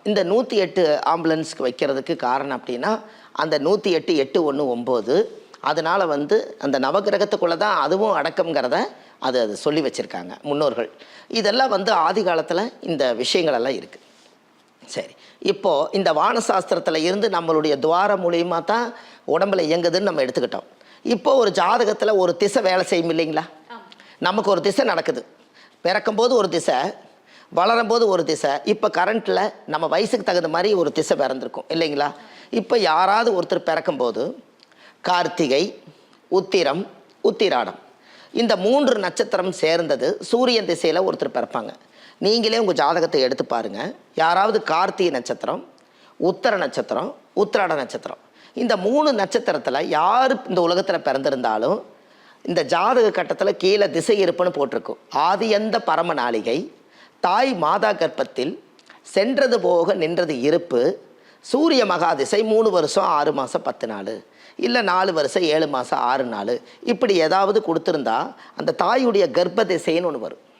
இந்த 108 ஆம்புலன்ஸ்க்கு வைக்கிறதுக்கு காரணம் அப்படின்னா, அந்த 108 819 அதனால் அந்த நவகிரகத்துக்குள்ளே தான் அதுவும் அடக்கம்ங்கிறத அது சொல்லி வச்சுருக்காங்க முன்னோர்கள். இதெல்லாம் ஆதி காலத்தில் இந்த விஷயங்களெல்லாம் இருக்குது. சரி, இப்போது இந்த வானசாஸ்திரத்தில் இருந்து நம்மளுடைய துவாரம் மூலியமாக தான் உடம்புல இயங்குதுன்னு நம்ம எடுத்துக்கிட்டோம். இப்போது ஒரு ஜாதகத்தில் ஒரு திசை வேலை செய்யும் இல்லைங்களா? நமக்கு ஒரு திசை நடக்குது, பிறக்கும்போது ஒரு திசை, வளரும்போது ஒரு திசை, இப்போ கரண்ட்டில் நம்ம வயசுக்கு தகுந்த மாதிரி ஒரு திசை பிறந்திருக்கும் இல்லைங்களா? இப்போ யாராவது ஒருத்தர் பிறக்கும்போது கார்த்திகை, உத்திரம், உத்திராடம் இந்த 3 நட்சத்திரம் சேர்ந்தது சூரியன் திசையில் ஒருத்தர் பிறப்பாங்க. நீங்களே உங்கள் ஜாதகத்தை எடுத்து பாருங்கள். யாராவது கார்த்திகை நட்சத்திரம், உத்தர நட்சத்திரம், உத்திராட நட்சத்திரம், இந்த 3 நட்சத்திரத்தில் யார் இந்த உலகத்தில் பிறந்திருந்தாலும் இந்த ஜாதக கட்டத்தில் கீழே திசை இருப்புன்னு போட்டிருக்கும். ஆதியந்த பரம நாளிகை, தாய் மாதா கர்ப்பத்தில் சென்றது போக நின்றது இருப்பு, சூரிய மகாதிசை 3 வருஷம் 6 மாதம் 10 நாள், இல்லை 4 வருஷம் 7 மாதம் 6 நாள், இப்படி ஏதாவது கொடுத்துருந்தா அந்த தாயுடைய கர்ப்ப திசைன்னு ஒன்று வரும்.